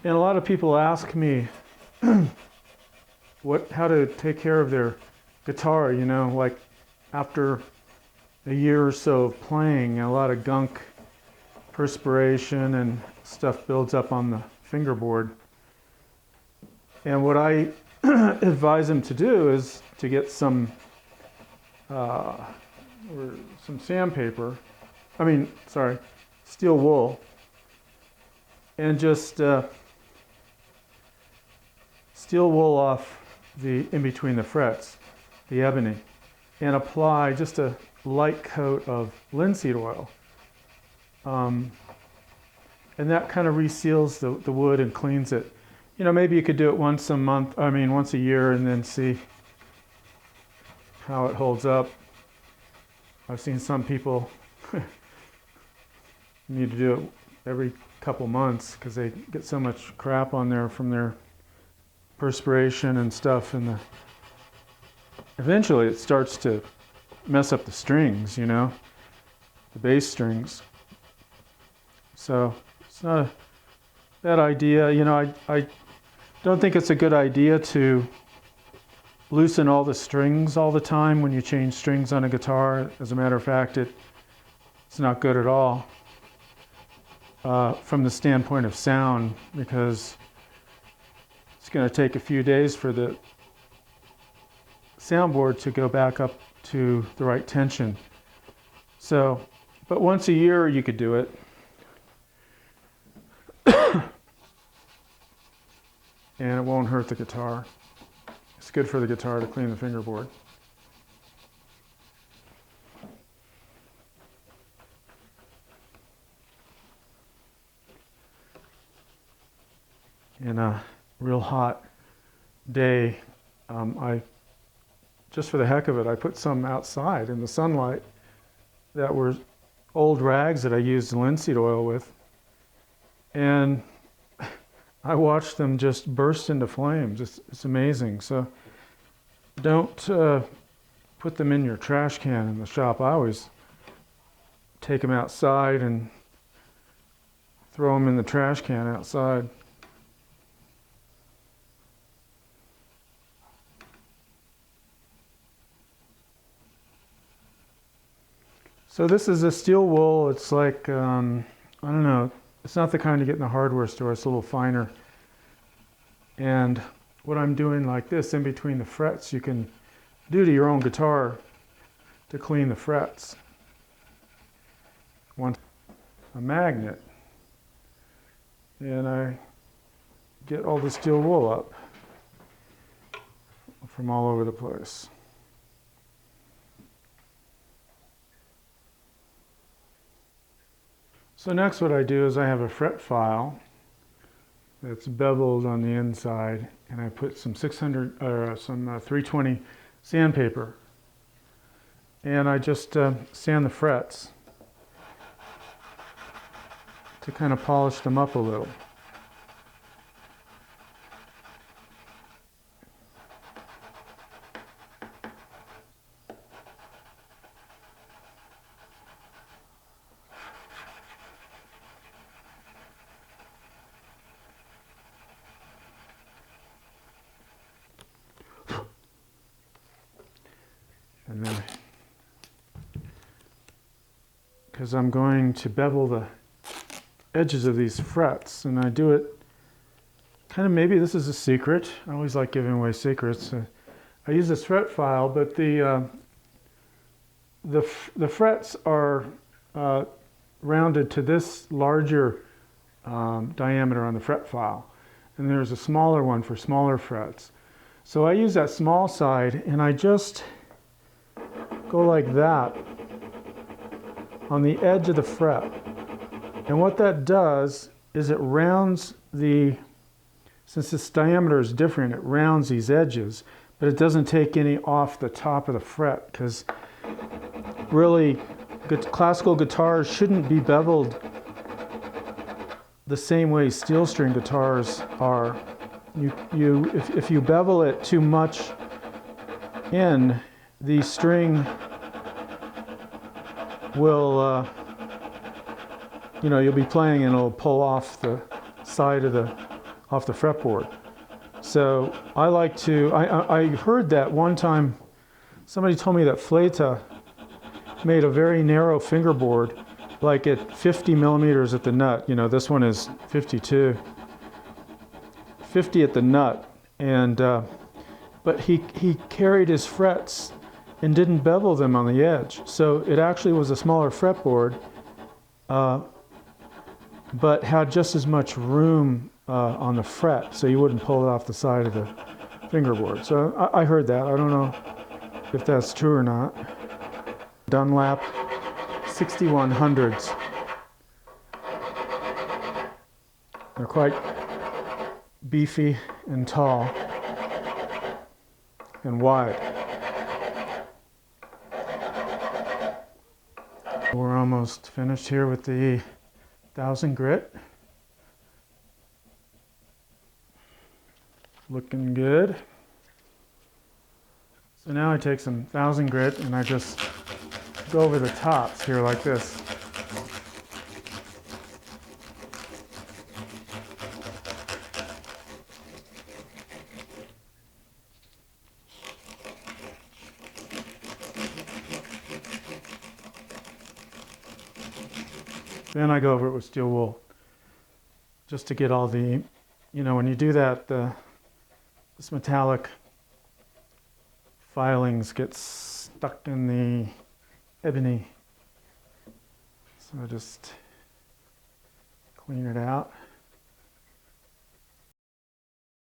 And a lot of people ask me how to take care of their guitar, like after a year or so of playing, a lot of gunk, perspiration and stuff builds up on the fingerboard. And what I advise them to do is to get some sandpaper, steel wool, and just steel wool off the in between the frets, the ebony, and apply just a light coat of linseed oil. And that kind of reseals the wood and cleans it. Maybe you could do it once a year, and then see how it holds up. I've seen some people need to do it every couple months because they get so much crap on there from their perspiration and stuff, and eventually it starts to mess up the strings, the bass strings. So it's not a bad idea. I don't think it's a good idea to loosen all the strings all the time when you change strings on a guitar. As a matter of fact, it's not good at all from the standpoint of sound, because it's going to take a few days for the soundboard to go back up to the right tension. So, but once a year you could do it. And it won't hurt the guitar. It's good for the guitar to clean the fingerboard. In a real hot day, just for the heck of it, I put some outside in the sunlight that were old rags that I used linseed oil with, and I watched them just burst into flames. It's amazing. So don't put them in your trash can in the shop. I always take them outside and throw them in the trash can outside. So this is a steel wool. It's like, I don't know, it's not the kind you get in the hardware store. It's a little finer. And what I'm doing like this in between the frets, you can do to your own guitar to clean the frets. Want a magnet, and I get all the steel wool up from all over the place. So next what I do is I have a fret file that's beveled on the inside, and I put some 320 sandpaper, and I just sand the frets to kind of polish them up a little. And then, because I'm going to bevel the edges of these frets, and I do it kind of, maybe this is a secret. I always like giving away secrets. I use this fret file, but the frets are rounded to this larger diameter on the fret file, and there's a smaller one for smaller frets. So I use that small side, and I just go like that on the edge of the fret. And what that does is it rounds since this diameter is different, it rounds these edges, but it doesn't take any off the top of the fret, because really classical guitars shouldn't be beveled the same way steel string guitars are. If you bevel it too much in, the string will, you'll be playing and it'll pull off the side of the off the fretboard. So I like to, I heard that one time, somebody told me that Fleta made a very narrow fingerboard, like at 50 millimeters at the nut. You know, this one is 52, 50 at the nut. And, but he carried his frets and didn't bevel them on the edge. So it actually was a smaller fretboard, but had just as much room on the fret, so you wouldn't pull it off the side of the fingerboard. So I heard that. I don't know if that's true or not. Dunlap 6100s. They're quite beefy and tall and wide. We're almost finished here with the 1000 grit. Looking good. So now I take some 1000 grit and I just go over the tops here like this. Then I go over it with steel wool, just to get all the, you know, when you do that, this metallic filings get stuck in the ebony. So I just clean it out.